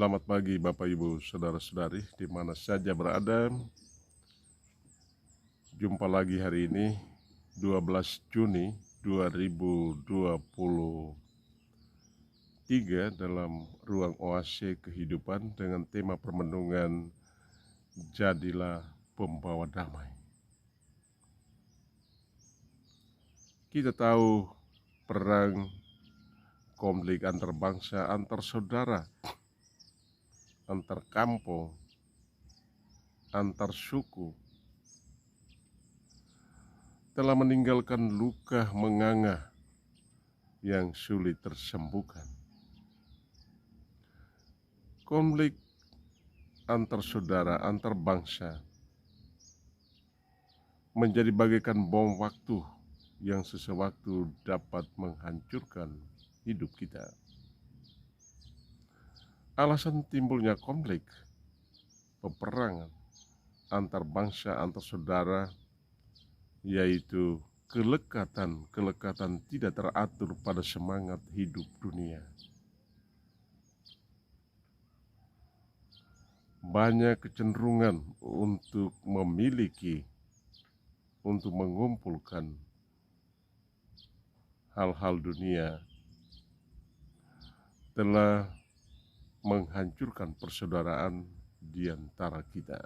Selamat pagi Bapak Ibu Saudara-saudari di mana saja berada. Jumpa lagi hari ini 12 Juni 2023 dalam ruang oase kehidupan dengan tema permenungan Jadilah Pembawa Damai. Kita tahu perang, konflik antar bangsa, antar saudara, antar kampung, antar suku telah meninggalkan luka menganga yang sulit tersembuhkan. Konflik antar saudara, antar bangsa menjadi bagaikan bom waktu yang sesewaktu dapat menghancurkan hidup kita. Alasan timbulnya konflik, peperangan antar bangsa, antar saudara, yaitu kelekatan tidak teratur pada semangat hidup dunia. Banyak kecenderungan untuk memiliki, untuk mengumpulkan hal-hal dunia telah menghancurkan persaudaraan di antara kita.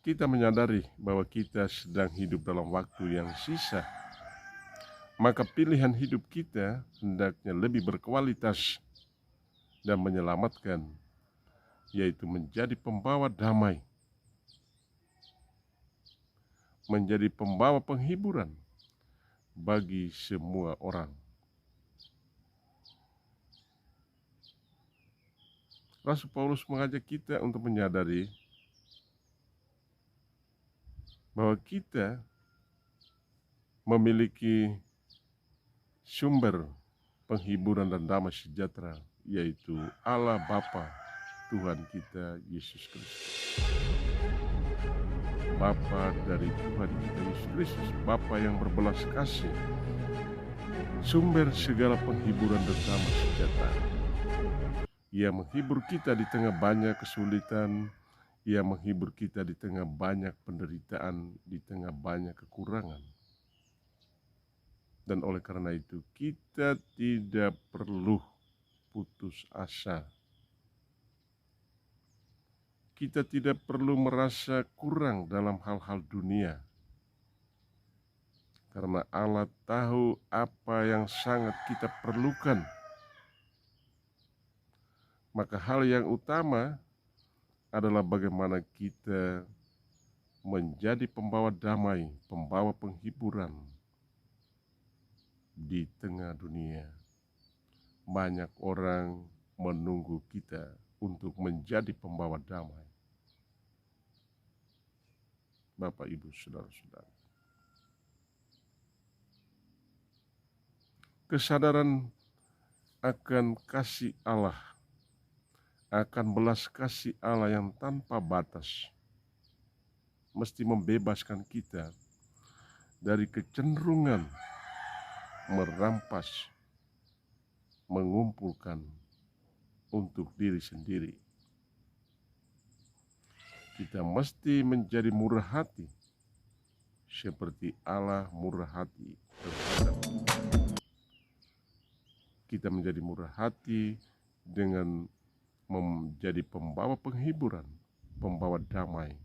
Kita menyadari bahwa kita sedang hidup dalam waktu yang sisa, maka pilihan hidup kita hendaknya lebih berkualitas dan menyelamatkan, yaitu menjadi pembawa damai, menjadi pembawa penghiburan bagi semua orang. Rasul Paulus mengajak kita untuk menyadari bahwa kita memiliki sumber penghiburan dan damai sejahtera, yaitu Allah Bapa Tuhan kita Yesus Kristus. Bapa dari Tuhan kita Yesus Kristus, Bapa yang berbelas kasih, sumber segala penghiburan dan damai sejahtera. Ia menghibur kita di tengah banyak kesulitan, Ia menghibur kita di tengah banyak penderitaan, di tengah banyak kekurangan. Dan oleh karena itu kita tidak perlu putus asa. Kita tidak perlu merasa kurang dalam hal-hal dunia. Karena Allah tahu apa yang sangat kita perlukan. Maka hal yang utama adalah bagaimana kita menjadi pembawa damai, pembawa penghiburan di tengah dunia. Banyak orang menunggu kita untuk menjadi pembawa damai. Bapak, Ibu, Saudara-saudara. Kesadaran akan kasih Allah, akan belas kasih Allah yang tanpa batas, mesti membebaskan kita dari kecenderungan merampas, mengumpulkan untuk diri sendiri. Kita mesti menjadi murah hati, seperti Allah murah hati terhadap kita. Kita menjadi murah hati dengan menjadi pembawa penghiburan, pembawa damai.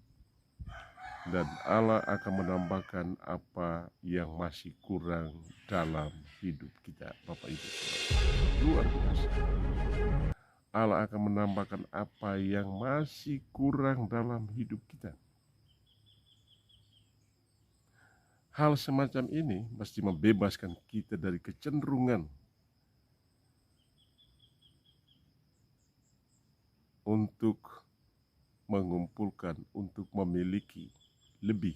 Dan Allah akan menambahkan apa yang masih kurang dalam hidup kita, Bapak Ibu. Luar biasa. Allah akan menambahkan apa yang masih kurang dalam hidup kita. Hal semacam ini mesti membebaskan kita dari kecenderungan untuk mengumpulkan, untuk memiliki lebih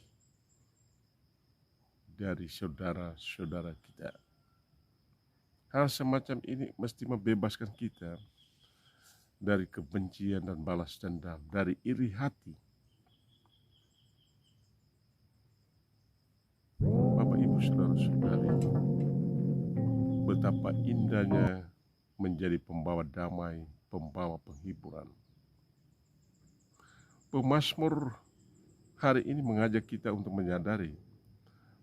dari saudara-saudara kita. Hal semacam ini mesti membebaskan kita dari kebencian dan balas dendam, dari iri hati. Bapak, Ibu, Saudara-saudari, betapa indahnya menjadi pembawa damai, pembawa penghiburan. Pemazmur hari ini mengajak kita untuk menyadari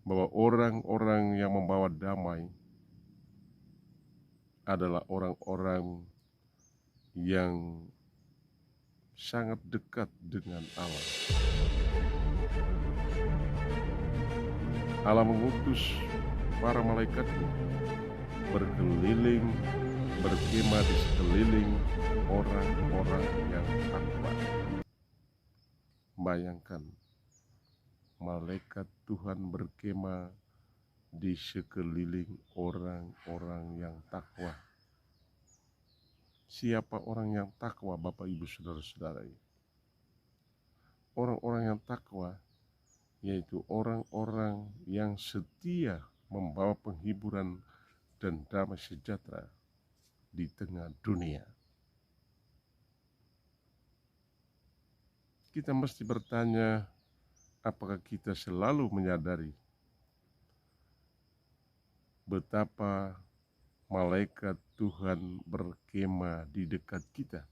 bahwa orang-orang yang membawa damai adalah orang-orang yang sangat dekat dengan Allah. Allah mengutus para malaikatnya berkeliling, berkemah di sekeliling orang-orang yang takwa. Bayangkan, malaikat Tuhan berkemah di sekeliling orang-orang yang takwa. Siapa orang yang takwa, Bapak Ibu Saudara-saudara? Orang-orang yang takwa yaitu orang-orang yang setia membawa penghiburan dan damai sejahtera di tengah dunia. Kita mesti bertanya, apakah kita selalu menyadari betapa malaikat Tuhan berkemah di dekat kita?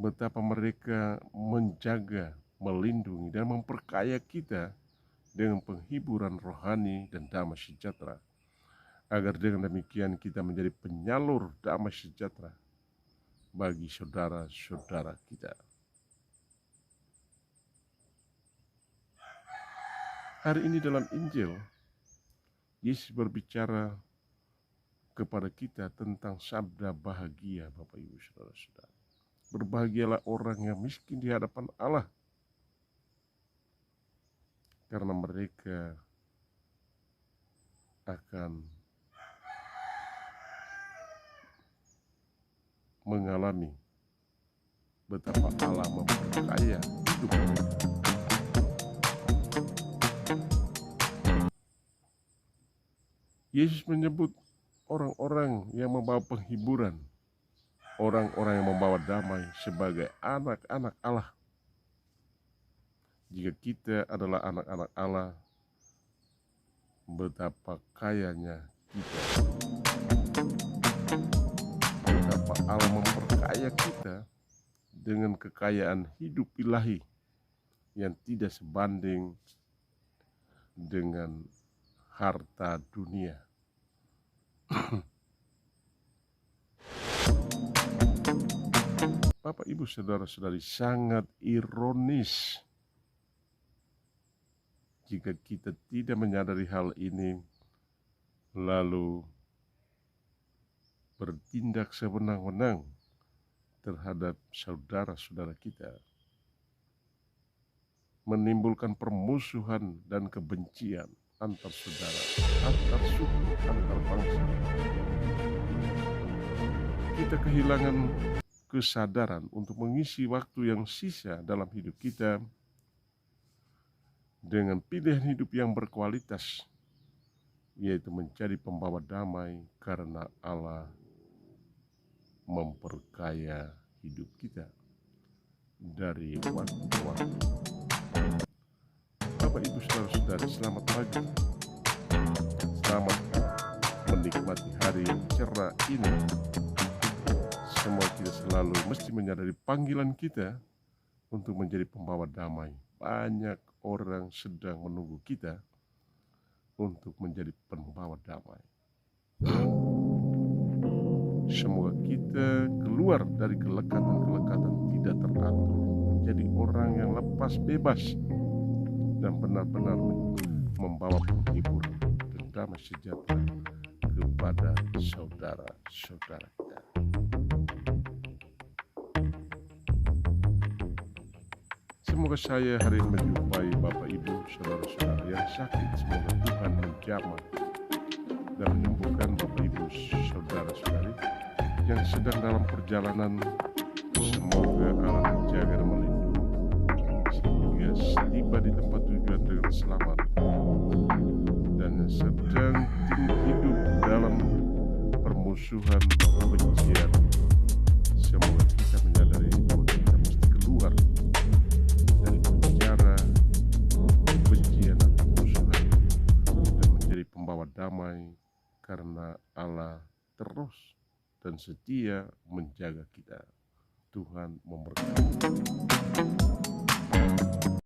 Betapa mereka menjaga, melindungi, dan memperkaya kita dengan penghiburan rohani dan damai sejahtera, agar dengan demikian kita menjadi penyalur damai sejahtera bagi saudara-saudara kita. Hari ini dalam Injil, Yesus berbicara kepada kita tentang sabda bahagia, Bapak Ibu Saudara-saudara. Berbahagialah orang yang miskin di hadapan Allah, karena mereka akan mengalami betapa Allah memperkaya hidup mereka. Yesus menyebut orang-orang yang membawa penghiburan, orang-orang yang membawa damai sebagai anak-anak Allah. Jika kita adalah anak-anak Allah, betapa kayanya kita. Betapa Allah memperkaya kita dengan kekayaan hidup ilahi yang tidak sebanding dengan harta dunia. Bapak Ibu Saudara-saudari, sangat ironis jika kita tidak menyadari hal ini lalu bertindak sewenang-wenang terhadap saudara-saudara kita, menimbulkan permusuhan dan kebencian antar saudara, antar suku, antar bangsa. Kita kehilangan kesadaran untuk mengisi waktu yang sisa dalam hidup kita dengan pilihan hidup yang berkualitas, yaitu menjadi pembawa damai karena Allah memperkaya hidup kita dari waktu ke waktu. Bapak Ibu Saudara-saudari, selamat pagi. Selamat menikmati hari yang cerah ini. Semua kita selalu mesti menyadari panggilan kita untuk menjadi pembawa damai. Banyak orang sedang menunggu kita untuk menjadi pembawa damai. Semoga kita keluar dari kelekatan-kelekatan tidak teratur, menjadi orang yang lepas bebas dan benar-benar membawa penghiburan dan damai sejahtera kepada saudara-saudara kita. Semoga saya hari ini menjumpai Bapak Ibu Saudara-saudara yang sakit. Semoga Tuhan menjamah dan menyembuhkan Bapak Ibu Saudara-saudari yang sedang dalam perjalanan. Semoga Allah menjaga dan melindungi sehingga tiba di tempat tujuan dengan selamat, dan yang sedang hidup dalam permusuhan kebencian, semoga kita menyadari bahwa kita mesti keluar dari penjara kebencian dan permusuhan dan menjadi pembawa damai damai karena Allah terus dan setia menjaga kita. Tuhan memberkati.